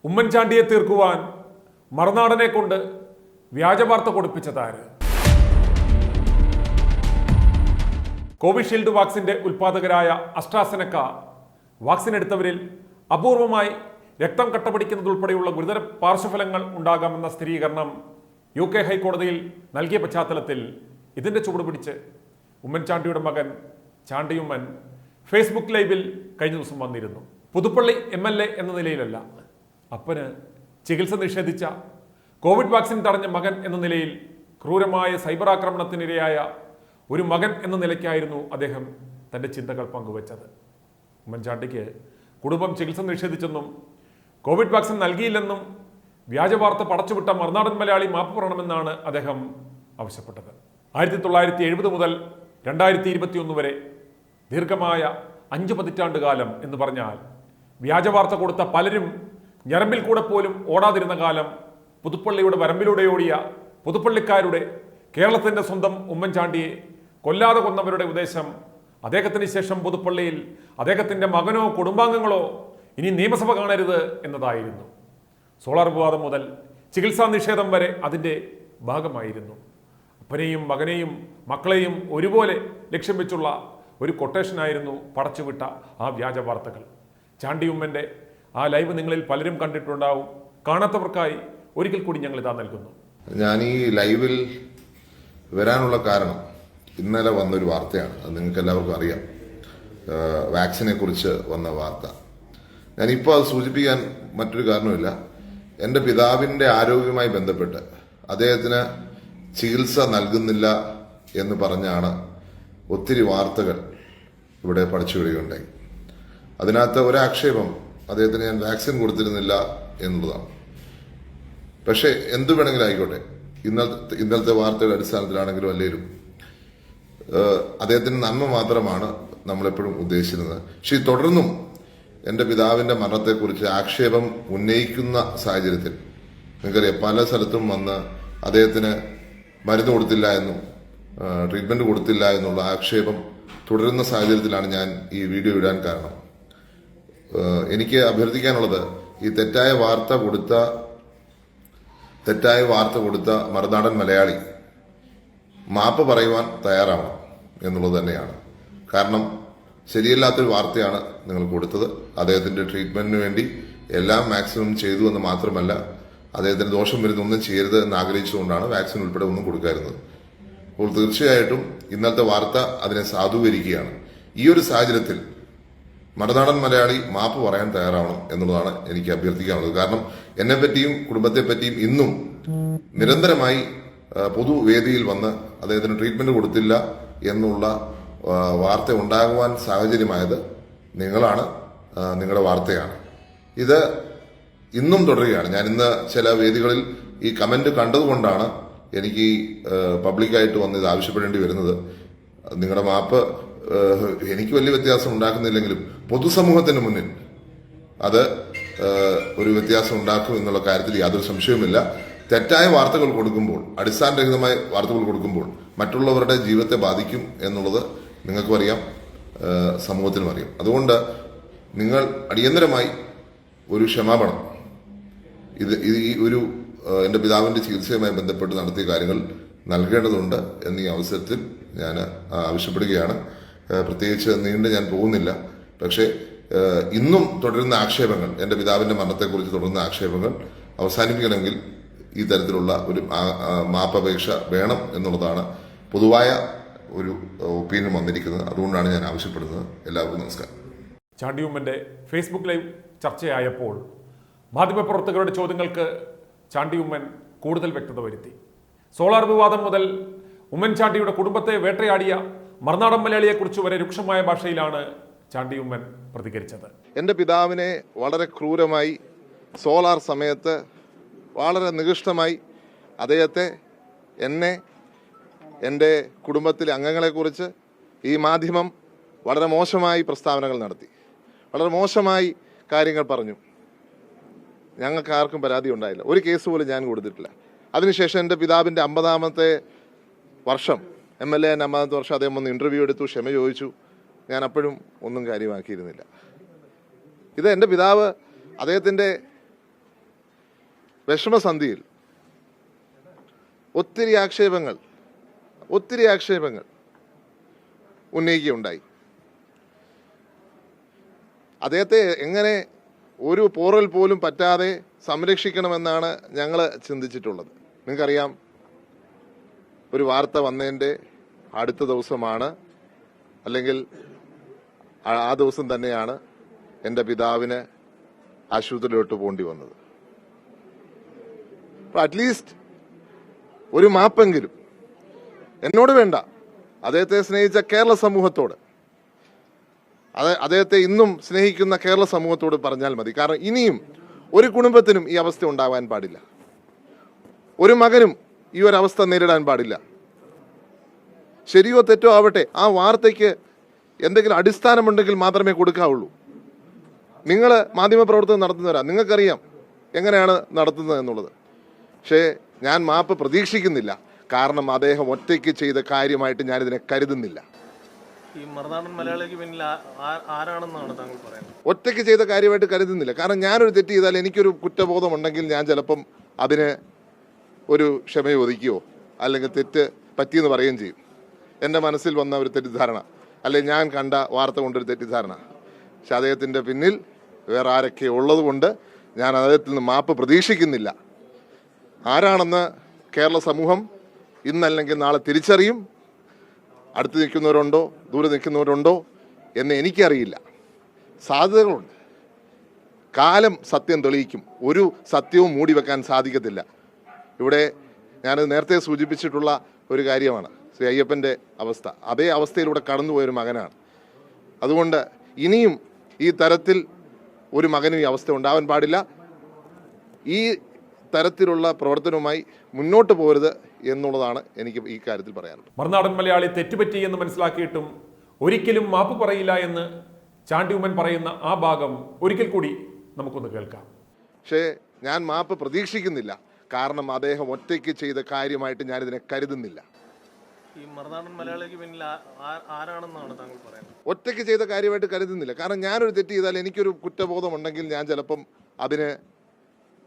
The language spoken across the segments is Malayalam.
ഉമ്മൻചാണ്ടിയെ തീർക്കുവാൻ മറുനാടനെ കൊണ്ട് വ്യാജവാർത്ത കൊടുപ്പിച്ചതാര്? കോവിഷീൽഡ് വാക്സിന്റെ ഉൽപാദകരായ അസ്ട്രാസെനക്ക വാക്സിൻ എടുത്തവരിൽ അപൂർവമായി രക്തം കട്ടപിടിക്കുന്നതുൾപ്പെടെയുള്ള ഗുരുതര പാർശ്വഫലങ്ങൾ ഉണ്ടാകാമെന്ന സ്ഥിരീകരണം UK ഹൈക്കോടതിയിൽ നൽകിയ പശ്ചാത്തലത്തിൽ ഇതിന്റെ ചുവടുപിടിച്ച് ഉമ്മൻചാണ്ടിയുടെ മകൻ ചാണ്ടിയുമ്മൻ ഫേസ്ബുക്ക് ലൈവിൽ കഴിഞ്ഞ ദിവസം വന്നിരുന്നു. പുതുപ്പള്ളി MLA എന്ന നിലയിലല്ല, അപ്പന് ചികിത്സ നിഷേധിച്ച, കോവിഡ് വാക്സിൻ തടഞ്ഞ മകൻ എന്ന നിലയിൽ ക്രൂരമായ സൈബർ ആക്രമണത്തിനിരയായ ഒരു മകൻ എന്ന നിലയ്ക്കായിരുന്നു അദ്ദേഹം തൻ്റെ ചിന്തകൾ പങ്കുവച്ചത്. ഉമ്മൻചാണ്ടിക്ക് കുടുംബം ചികിത്സ നിഷേധിച്ചെന്നും കോവിഡ് വാക്സിൻ നൽകിയില്ലെന്നും വ്യാജവാർത്ത പടച്ചുവിട്ട മറുനാടൻ മലയാളി മാപ്പ് പറയണമെന്നാണ് അദ്ദേഹം ആവശ്യപ്പെട്ടത്. 1970 മുതൽ 2021 വരെ ദീർഘമായ 5 പതിറ്റാണ്ട് കാലം എന്ന് പറഞ്ഞാൽ വ്യാജവാർത്ത കൊടുത്ത പലരും ഞരമ്പിൽ കൂടെ പോലും ഓടാതിരുന്ന കാലം, പുതുപ്പള്ളിയുടെ വരമ്പിലൂടെ ഓടിയ പുതുപ്പള്ളിക്കാരുടെ, കേരളത്തിൻ്റെ സ്വന്തം ഉമ്മൻചാണ്ടിയെ കൊല്ലാതെ കൊന്നവരുടെ ഉദ്ദേശം അദ്ദേഹത്തിന് ശേഷം പുതുപ്പള്ളിയിൽ അദ്ദേഹത്തിൻ്റെ മകനോ കുടുംബാംഗങ്ങളോ ഇനി നിയമസഭ കാണരുത് എന്നതായിരുന്നു. സോളാർ വിവാദം മുതൽ ചികിത്സാ നിഷേധം വരെ അതിൻ്റെ ഭാഗമായിരുന്നു. അപ്പനെയും മകനെയും മക്കളെയും ഒരുപോലെ ലക്ഷ്യം വെച്ചുള്ള ഒരു കൊട്ടേഷനായിരുന്നു പടച്ചുവിട്ട ആ വ്യാജ വാർത്തകൾ. ചാണ്ടിയുമ്മൻ്റെ ആ ലൈവ് നിങ്ങളിൽ പലരും കണ്ടിട്ടുണ്ടാവും. കാണാത്തവർക്കായി ഒരിക്കൽ കൂടി ഞങ്ങൾ ഇതാ നൽകുന്നു. ഞാൻ ഈ ലൈവിൽ വരാനുള്ള കാരണം ഇന്നലെ വന്നൊരു വാർത്തയാണ്. അത് നിങ്ങൾക്ക് എല്ലാവർക്കും അറിയാം, വാക്സിനെ കുറിച്ച് വന്ന വാർത്ത. ഞാനിപ്പോൾ അത് സൂചിപ്പിക്കാൻ മറ്റൊരു കാരണമില്ല. എൻ്റെ പിതാവിൻ്റെ ആരോഗ്യവുമായി ബന്ധപ്പെട്ട് അദ്ദേഹത്തിന് ചികിത്സ നൽകുന്നില്ല എന്ന് പറഞ്ഞാണ് ഒത്തിരി വാർത്തകൾ ഇവിടെ പഠിച്ചുവിടുകയുണ്ടായി. അതിനകത്ത് ഒരാക്ഷേപം അദ്ദേഹത്തിന് ഞാൻ വാക്സിൻ കൊടുത്തിരുന്നില്ല എന്നുള്ളതാണ്. പക്ഷേ എന്തു വേണമെങ്കിലും ആയിക്കോട്ടെ, ഇന്നലത്തെ വാർത്തയുടെ അടിസ്ഥാനത്തിലാണെങ്കിലും അല്ലേലും അദ്ദേഹത്തിന് നന്മ മാത്രമാണ് നമ്മളെപ്പോഴും ഉദ്ദേശിച്ചിരുന്നത്. പക്ഷേ തുടർന്നും എൻ്റെ പിതാവിൻ്റെ മരണത്തെക്കുറിച്ച് ആക്ഷേപം ഉന്നയിക്കുന്ന സാഹചര്യത്തിൽ നിങ്ങൾക്കറിയാം, പല സ്ഥലത്തും വന്ന് അദ്ദേഹത്തിന് മരുന്ന് കൊടുത്തില്ല എന്നും ട്രീറ്റ്മെൻറ്റ് കൊടുത്തില്ല എന്നുള്ള ആക്ഷേപം തുടരുന്ന സാഹചര്യത്തിലാണ് ഞാൻ ഈ വീഡിയോ ഇടാൻ കാരണം. എനിക്ക് അഭ്യർത്ഥിക്കാനുള്ളത്, ഈ തെറ്റായ വാർത്ത കൊടുത്ത മറുനാടൻ മലയാളി മാപ്പ് പറയുവാൻ തയ്യാറാവണം എന്നുള്ളത് തന്നെയാണ്. കാരണം ശരിയല്ലാത്തൊരു വാർത്തയാണ് നിങ്ങൾ കൊടുത്തത്. അദ്ദേഹത്തിന്റെ ട്രീറ്റ്മെന്റിന് വേണ്ടി എല്ലാം മാക്സിമം ചെയ്തു എന്ന് മാത്രമല്ല, അദ്ദേഹത്തിന് ദോഷം വരുന്ന ഒന്നും ചെയ്യരുത് എന്ന് ആഗ്രഹിച്ചുകൊണ്ടാണ് വാക്സിൻ ഉൾപ്പെടെ ഒന്നും കൊടുക്കാറുന്നത്. അപ്പോൾ തീർച്ചയായിട്ടും ഇന്നത്തെ വാർത്ത അതിനെ സാധൂകരിക്കുകയാണ്. ഈ ഒരു സാഹചര്യത്തിൽ മറുനാടൻ മലയാളി മാപ്പ് പറയാൻ തയ്യാറാവണം എന്നുള്ളതാണ് എനിക്ക് അഭ്യർത്ഥിക്കാനുള്ളത്. കാരണം എന്നെപ്പറ്റിയും കുടുംബത്തെപ്പറ്റിയും ഇന്നും നിരന്തരമായി പൊതുവേദിയിൽ വന്ന് അദ്ദേഹത്തിന് ട്രീറ്റ്മെന്റ് കൊടുത്തില്ല എന്നുള്ള വാർത്ത ഉണ്ടാകുവാൻ സാഹചര്യമായത് നിങ്ങളാണ്, നിങ്ങളുടെ വാർത്തയാണ്. ഇത് ഇന്നും തുടരുകയാണ്. ഞാൻ ഇന്ന് ചില വേദികളിൽ ഈ കമന്റ് കണ്ടതുകൊണ്ടാണ് എനിക്ക് പബ്ലിക്കായിട്ട് വന്ന് ഇത് ആവശ്യപ്പെടേണ്ടി വരുന്നത്. നിങ്ങളുടെ മാപ്പ് എനിക്ക് വലിയ വ്യത്യാസം ഉണ്ടാക്കുന്നില്ലെങ്കിലും പൊതുസമൂഹത്തിന് മുന്നിൽ അത് ഒരു വ്യത്യാസം ഉണ്ടാക്കും എന്നുള്ള കാര്യത്തിൽ യാതൊരു സംശയവുമില്ല. തെറ്റായ വാർത്തകൾ കൊടുക്കുമ്പോൾ, അടിസ്ഥാനരഹിതമായ വാർത്തകൾ കൊടുക്കുമ്പോൾ മറ്റുള്ളവരുടെ ജീവിതത്തെ ബാധിക്കും എന്നുള്ളത് നിങ്ങൾക്കും അറിയാം, സമൂഹത്തിനും അറിയാം. അതുകൊണ്ട് നിങ്ങൾ അടിയന്തരമായി ഒരു ക്ഷമാപണം, ഈ ഒരു എൻ്റെ പിതാവിൻ്റെ ചികിത്സയുമായി ബന്ധപ്പെട്ട് നടത്തിയ കാര്യങ്ങൾ നൽകേണ്ടതുണ്ട് എന്നീ അവസരത്തിൽ ഞാൻ ആവശ്യപ്പെടുകയാണ്. പ്രത്യേകിച്ച് നീണ്ട് ഞാൻ പോകുന്നില്ല. പക്ഷേ ഇന്നും തുടരുന്ന ആക്ഷേപങ്ങൾ, എൻ്റെ പിതാവിൻ്റെ മരണത്തെക്കുറിച്ച് തുടരുന്ന ആക്ഷേപങ്ങൾ അവസാനിപ്പിക്കണമെങ്കിൽ ഈ തരത്തിലുള്ള ഒരു മാപ്പപേക്ഷ വേണം എന്നുള്ളതാണ് പൊതുവായ ഒരു ഒപ്പീനിയൻ വന്നിരിക്കുന്നത്. അതുകൊണ്ടാണ് ഞാൻ ആവശ്യപ്പെടുന്നത്. എല്ലാവർക്കും നമസ്കാരം. ചാണ്ടിയുമ്മൻ്റെ ഫേസ്ബുക്ക് ലൈവ് ചർച്ചയായപ്പോൾ മാധ്യമപ്രവർത്തകരുടെ ചോദ്യങ്ങൾക്ക് ചാണ്ടിയുമ്മൻ കൂടുതൽ വ്യക്തത വരുത്തി. സോളാർ വിവാദം മുതൽ ഉമ്മൻചാണ്ടിയുടെ കുടുംബത്തെ വേട്ടയാടിയ മറുനാടൻ മലയാളിയെക്കുറിച്ച് വരെ രൂക്ഷമായ ഭാഷയിലാണ് ചാണ്ടിയുമ്മൻ പ്രതികരിച്ചത്. എൻ്റെ പിതാവിനെ വളരെ ക്രൂരമായി സോളാർ സമയത്ത് വളരെ നികൃഷ്ടമായി അദ്ദേഹത്തെ, എന്നെ, എൻ്റെ കുടുംബത്തിലെ അംഗങ്ങളെക്കുറിച്ച് ഈ മാധ്യമം വളരെ മോശമായി പ്രസ്താവനകൾ നടത്തി, വളരെ മോശമായി കാര്യങ്ങൾ പറഞ്ഞു. ഞങ്ങൾക്ക് ആർക്കും പരാതി ഉണ്ടായില്ല. ഒരു കേസ് പോലും ഞാൻ കൊടുത്തിട്ടില്ല. അതിനുശേഷം എൻ്റെ പിതാവിൻ്റെ 50-ാമത്തെ വർഷം, MLA 50-ാമത്തെ വർഷം അദ്ദേഹം ഒന്ന് ഇൻ്റർവ്യൂ എടുത്തു, ക്ഷമ ചോദിച്ചു. ഞാൻ അപ്പോഴും ഒന്നും കാര്യമാക്കിയിരുന്നില്ല. ഇത് എൻ്റെ പിതാവ് അദ്ദേഹത്തിൻ്റെ വിഷമസന്ധിയിൽ ഒത്തിരി ആക്ഷേപങ്ങൾ ഉന്നയിക്കുകയുണ്ടായി. അദ്ദേഹത്തെ എങ്ങനെ ഒരു പോറൽ പോലും പറ്റാതെ സംരക്ഷിക്കണമെന്നാണ് ഞങ്ങൾ ചിന്തിച്ചിട്ടുള്ളത്. നിങ്ങൾക്കറിയാം, ഒരു വാർത്ത വന്നതിൻ്റെ അടുത്ത ദിവസമാണ്, അല്ലെങ്കിൽ ആ ദിവസം തന്നെയാണ് എൻ്റെ പിതാവിന് ആശുപത്രിയിലോട്ട് പോകേണ്ടി വന്നത്. അപ്പോൾ അറ്റ്ലീസ്റ്റ് ഒരു മാപ്പെങ്കിലും എന്നോട് വേണ്ട, അദ്ദേഹത്തെ സ്നേഹിച്ച കേരള സമൂഹത്തോട്, അദ്ദേഹത്തെ ഇന്നും സ്നേഹിക്കുന്ന കേരള സമൂഹത്തോട് പറഞ്ഞാൽ മതി. കാരണം ഇനിയും ഒരു കുടുംബത്തിനും ഈ അവസ്ഥ ഉണ്ടാവാൻ പാടില്ല, ഒരു മകനും ഈ ഒരു അവസ്ഥ നേരിടാൻ പാടില്ല. ശരിയോ തെറ്റോ ആവട്ടെ, ആ വാർത്തയ്ക്ക് എന്തെങ്കിലും അടിസ്ഥാനമുണ്ടെങ്കിൽ മാത്രമേ കൊടുക്കാവുള്ളൂ. നിങ്ങൾ മാധ്യമപ്രവർത്തനം നടത്തുന്നവരാ, നിങ്ങൾക്കറിയാം എങ്ങനെയാണ് നടത്തുന്നത് എന്നുള്ളത്. പക്ഷേ ഞാൻ മാപ്പ് പ്രതീക്ഷിക്കുന്നില്ല, കാരണം അദ്ദേഹം ഒറ്റയ്ക്ക് ചെയ്ത കാര്യമായിട്ട് ഞാനിതിനെ കരുതുന്നില്ല. ഈ മറുനാടൻ മലയാളിക്ക് പിന്നിൽ ആരാണെന്നാണ് താങ്കൾ പറയുന്നത്? ഒറ്റയ്ക്ക് ചെയ്ത കാര്യമായിട്ട് കരുതുന്നില്ല. കാരണം ഞാനൊരു തെറ്റ് ചെയ്താൽ എനിക്കൊരു കുറ്റബോധമുണ്ടെങ്കിൽ ഞാൻ ചിലപ്പം അതിന് ഒരു ക്ഷമ ചോദിക്കുകയോ അല്ലെങ്കിൽ തെറ്റ് പറ്റിയെന്ന് പറയുകയും ചെയ്യും. എൻ്റെ മനസ്സിൽ വന്ന ഒരു തെറ്റിദ്ധാരണ, അല്ലെങ്കിൽ ഞാൻ കണ്ട വാർത്ത കൊണ്ടൊരു തെറ്റിദ്ധാരണ. പക്ഷെ അദ്ദേഹത്തിൻ്റെ പിന്നിൽ വേറെ ആരൊക്കെ ഉള്ളത് കൊണ്ട് ഞാൻ അദ്ദേഹത്തിൽ നിന്ന് മാപ്പ് പ്രതീക്ഷിക്കുന്നില്ല. ആരാണെന്ന് കേരള സമൂഹം ഇന്നല്ലെങ്കിൽ നാളെ തിരിച്ചറിയും. അടുത്ത് നിൽക്കുന്നവരുണ്ടോ ദൂരെ നിൽക്കുന്നവരുണ്ടോ എന്ന് എനിക്കറിയില്ല. സാധ്യതകളുണ്ട്. കാലം സത്യം തെളിയിക്കും. ഒരു സത്യവും മൂടി വെക്കാൻ സാധിക്കത്തില്ല. ഇവിടെ ഞാനത് നേരത്തെ സൂചിപ്പിച്ചിട്ടുള്ള ഒരു കാര്യമാണ് ശ്രീ അയ്യപ്പൻ്റെ അവസ്ഥ. അതേ അവസ്ഥയിലൂടെ കടന്നുപോയൊരു മകനാണ്. അതുകൊണ്ട് ഇനിയും ഈ തരത്തിൽ ഒരു മകനും ഈ അവസ്ഥ ഉണ്ടാവാൻ പാടില്ല. ഈ തരത്തിലുള്ള പ്രവർത്തനവുമായി മുന്നോട്ട് പോകരുത് എന്നുള്ളതാണ് എനിക്ക് ഈ കാര്യത്തിൽ പറയാനുള്ളത്. മറുനാടൻ മലയാളി തെറ്റുപറ്റി എന്ന് മനസ്സിലാക്കിയിട്ടും ഒരിക്കലും മാപ്പ് പറയില്ല എന്ന് ചാണ്ടി ഉമ്മൻ പറയുന്ന ആ ഭാഗം ഒരിക്കൽ കൂടി നമുക്കൊന്ന് കേൾക്കാം. പക്ഷേ ഞാൻ മാപ്പ് പ്രതീക്ഷിക്കുന്നില്ല, കാരണം അദ്ദേഹം ഒറ്റയ്ക്ക് ചെയ്ത കാര്യമായിട്ട് ഞാനിതിനെ കരുതുന്നില്ല. ഈ മറുനാടൻ മലയാളിക്ക് പിന്നിൽ ആരാണെന്നാണ് താങ്കൾ പറയുന്നത്? ഒറ്റയ്ക്ക് ചെയ്ത കാര്യമായിട്ട് കരുതുന്നില്ല. കാരണം ഞാനൊരു തെറ്റ് ചെയ്താൽ എനിക്കൊരു കുറ്റബോധമുണ്ടെങ്കിൽ ഞാൻ ചിലപ്പം അതിന്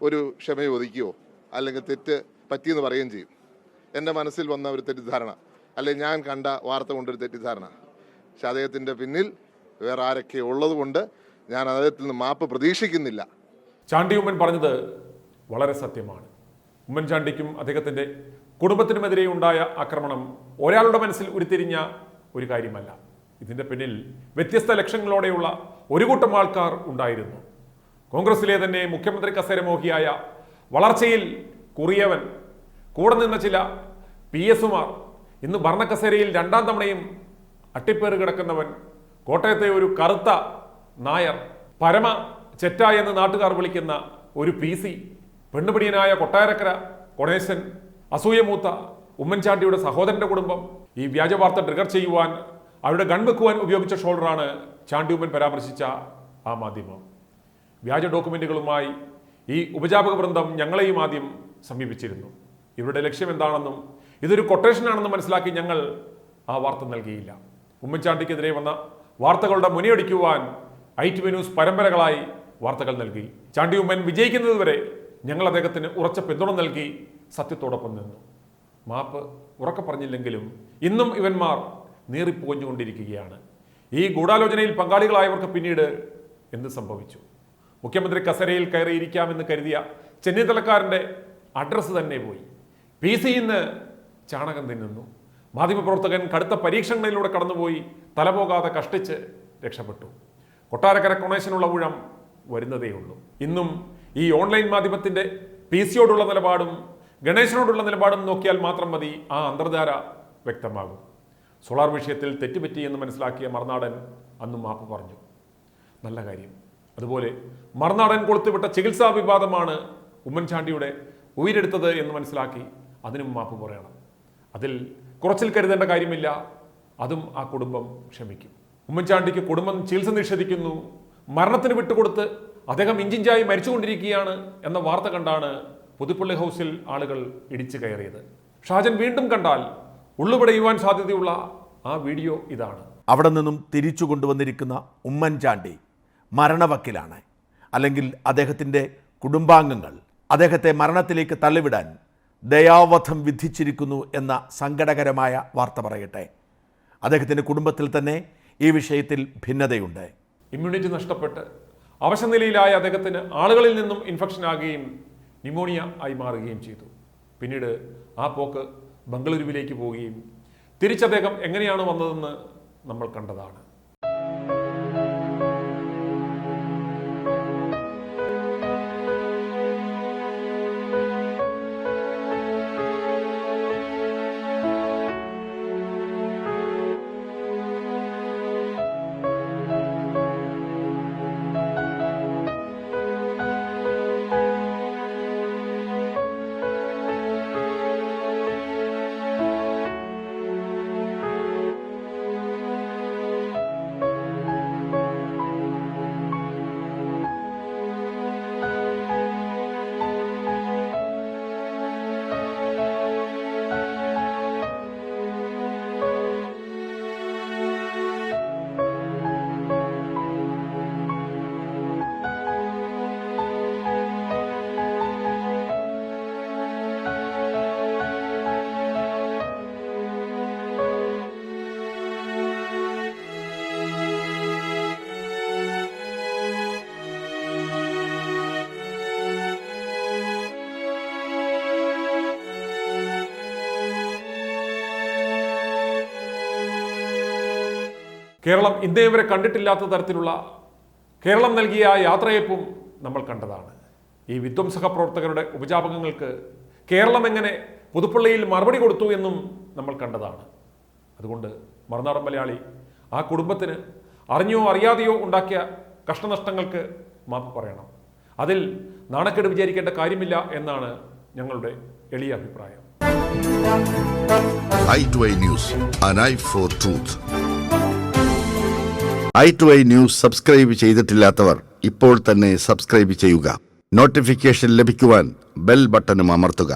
ഒരു ക്ഷമ ചോദിക്കുകയോ അല്ലെങ്കിൽ തെറ്റ് പറ്റിയെന്ന് പറയുകയും ചെയ്യും. എൻ്റെ മനസ്സിൽ വന്ന ഒരു തെറ്റിദ്ധാരണ, അല്ലെങ്കിൽ ഞാൻ കണ്ട വാർത്ത കൊണ്ടൊരു തെറ്റിദ്ധാരണ. പക്ഷെ അദ്ദേഹത്തിൻ്റെ പിന്നിൽ വേറെ ആരൊക്കെ ഉള്ളത് കൊണ്ട് ഞാൻ അദ്ദേഹത്തിൽ നിന്ന് മാപ്പ് പ്രതീക്ഷിക്കുന്നില്ല. ചാണ്ടി ഉമ്മൻ പറഞ്ഞത് വളരെ സത്യമാണ്. ഉമ്മൻചാണ്ടിക്കും അദ്ദേഹത്തിൻ്റെ കുടുംബത്തിനുമെതിരെ ഉണ്ടായ ആക്രമണം ഒരാളുടെ മനസ്സിൽ ഉരുത്തിരിഞ്ഞ ഒരു കാര്യമല്ല. ഇതിൻ്റെ പിന്നിൽ വ്യത്യസ്ത ലക്ഷ്യങ്ങളോടെയുള്ള ഒരു കൂട്ടം ആൾക്കാർ ഉണ്ടായിരുന്നു. കോൺഗ്രസിലെ തന്നെ മുഖ്യമന്ത്രി കസേര മോഹിയായ, വളർച്ചയിൽ കുറിയവൻ, കൂടെ നിന്ന ചില PS മാർ, ഇന്ന് ഭരണക്കസേരയിൽ രണ്ടാം തവണയും അട്ടിപ്പേറ് കിടക്കുന്നവൻ, കോട്ടയത്തെ ഒരു കറുത്ത നായർ, പരമ ചെറ്റ എന്ന് നാട്ടുകാർ വിളിക്കുന്ന ഒരു PC, പെണ്ണുപിടിയനായ കൊട്ടാരക്കര കൊണേശൻ, അസൂയമൂത്ത ഉമ്മൻചാണ്ടിയുടെ സഹോദരന്റെ കുടുംബം. ഈ വ്യാജ വാർത്ത ട്രിഗർ ചെയ്യുവാൻ, അവരുടെ ഗൺ വെക്കുവാൻ ഉപയോഗിച്ച ഷോൾഡറാണ് ചാണ്ടി ഉമ്മൻ പരാമർശിച്ച ആ മാധ്യമം. വ്യാജ ഡോക്യുമെന്റുകളുമായി ഈ ഉപജാപക വൃന്ദം ഞങ്ങളെയും ആദ്യം സമീപിച്ചിരുന്നു. ഇവരുടെ ലക്ഷ്യം എന്താണെന്നും ഇതൊരു കൊട്ടേഷനാണെന്നും മനസ്സിലാക്കി ഞങ്ങൾ ആ വാർത്ത നൽകിയില്ല. ഉമ്മൻചാണ്ടിക്കെതിരെ വന്ന വാർത്തകളുടെ മുനിയടിക്കുവാൻ ITV ന്യൂസ് പരമ്പരകളായി വാർത്തകൾ നൽകി. ചാണ്ടി ഉമ്മൻ വിജയിക്കുന്നതുവരെ ഞങ്ങൾ അദ്ദേഹത്തിന് ഉറച്ച പിന്തുണ നൽകി സത്യത്തോടൊപ്പം നിന്നു. മാപ്പ് ഉറക്കെ പറഞ്ഞില്ലെങ്കിലും ഇന്നും ഇവന്മാർ നീറിപ്പോഞ്ഞുകൊണ്ടിരിക്കുകയാണ്. ഈ ഗൂഢാലോചനയിൽ പങ്കാളികളായവർക്ക് പിന്നീട് എന്ത് സംഭവിച്ചു? മുഖ്യമന്ത്രി കസേരയിൽ കയറിയിരിക്കാമെന്ന് കരുതിയ ചെന്നിത്തലക്കാരൻ്റെ അഡ്രസ്സ് തന്നെ പോയി. PC ഇന്ന് ചാണകം തിന്നുന്നു. മാധ്യമപ്രവർത്തകൻ കടുത്ത പരീക്ഷണങ്ങളിലൂടെ കടന്നുപോയി തലപോകാതെ കഷ്ടിച്ച് രക്ഷപ്പെട്ടു. കൊട്ടാരക്കര കൊണേശനുള്ള ഊഴം വരുന്നതേയുള്ളൂ. ഇന്നും ഈ ഓൺലൈൻ മാധ്യമത്തിൻ്റെ PC-യോടുള്ള നിലപാടും ഗണേശനോടുള്ള നിലപാടും നോക്കിയാൽ മാത്രം മതി ആ അന്തർധാര വ്യക്തമാകും. സോളാർ വിഷയത്തിൽ തെറ്റുപറ്റി എന്ന് മനസ്സിലാക്കിയ മറുനാടൻ അന്നും മാപ്പ് പറഞ്ഞു. നല്ല കാര്യം. അതുപോലെ മറുനാടൻ കൊളുത്തുവിട്ട ചികിത്സാ വിവാദമാണ് ഉമ്മൻചാണ്ടിയുടെ ഉയരെടുത്തത് എന്ന് മനസ്സിലാക്കി അതിനും മാപ്പ് പറയണം. അതിൽ കുറച്ചിൽ കരുതേണ്ട കാര്യമില്ല. അതും ആ കുടുംബം ക്ഷമിക്കും. ഉമ്മൻചാണ്ടിക്ക് കുടുംബം ചികിത്സ നിഷേധിക്കുന്നു, മരണത്തിന് വിട്ടുകൊടുത്ത് അദ്ദേഹം ഇഞ്ചിഞ്ചായി മരിച്ചുകൊണ്ടിരിക്കുകയാണ് എന്ന വാർത്ത കണ്ടാണ് പുതുപ്പള്ളി ഹൗസിൽ ആളുകൾ ഇടിച്ചു കയറിയത്. ഷാജൻ വീണ്ടും കണ്ടാൽ ഉള്ളുപടയുവാൻ സാധ്യതയുള്ള ആ വീഡിയോ ഇതാണ്. അവിടെ നിന്നും തിരിച്ചു കൊണ്ടുവന്നിരിക്കുന്ന ഉമ്മൻചാണ്ടി മരണവക്കിലാണ്, അല്ലെങ്കിൽ അദ്ദേഹത്തിൻ്റെ കുടുംബാംഗങ്ങൾ അദ്ദേഹത്തെ മരണത്തിലേക്ക് തള്ളിവിടാൻ ദയാവധം വിധിച്ചിരിക്കുന്നു എന്ന സങ്കടകരമായ വാർത്ത പറയട്ടെ. അദ്ദേഹത്തിൻ്റെ കുടുംബത്തിൽ തന്നെ ഈ വിഷയത്തിൽ ഭിന്നതയുണ്ട്. ഇമ്മ്യൂണിറ്റി നഷ്ടപ്പെട്ട് അവശനിലയിലായ അദ്ദേഹത്തിന് ആളുകളിൽ നിന്നും ഇൻഫെക്ഷൻ ആകുകയും ന്യൂമോണിയ ആയി മാറുകയും ചെയ്തു. പിന്നീട് ആ പോക്ക് ബംഗളൂരുവിലേക്ക് പോവുകയും തിരിച്ചദ്ദേഹം എങ്ങനെയാണ് വന്നതെന്ന് നമ്മൾ കണ്ടതാണ്. കേരളം ഇന്നേ വരെ കണ്ടിട്ടില്ലാത്ത തരത്തിലുള്ള കേരളം നൽകിയ ആ യാത്രയപ്പും നമ്മൾ കണ്ടതാണ്. ഈ വിധ്വംസക പ്രവർത്തകരുടെ ഉപജാപകങ്ങൾക്ക് കേരളം എങ്ങനെ പുതുപ്പള്ളിയിൽ മറുപടി കൊടുത്തു എന്നും നമ്മൾ കണ്ടതാണ്. അതുകൊണ്ട് മറുനാടൻ മലയാളി ആ കുടുംബത്തിന് അറിഞ്ഞോ അറിയാതെയോ ഉണ്ടാക്കിയ കഷ്ടനഷ്ടങ്ങൾക്ക് മാപ്പ് പറയണം. അതിൽ നാണക്കേട് വിചാരിക്കേണ്ട കാര്യമില്ല എന്നാണ് ഞങ്ങളുടെ എളിയ അഭിപ്രായം. i2i News, an eye for truth. i2i News subscribe ചെയ്തിട്ടില്ലാത്തവർ ഇപ്പോൾ തന്നെ സബ്സ്ക്രൈബ് ചെയ്യുക. നോട്ടിഫിക്കേഷൻ ലഭിക്കുവാൻ ബെൽ ബട്ടണും അമർത്തുക.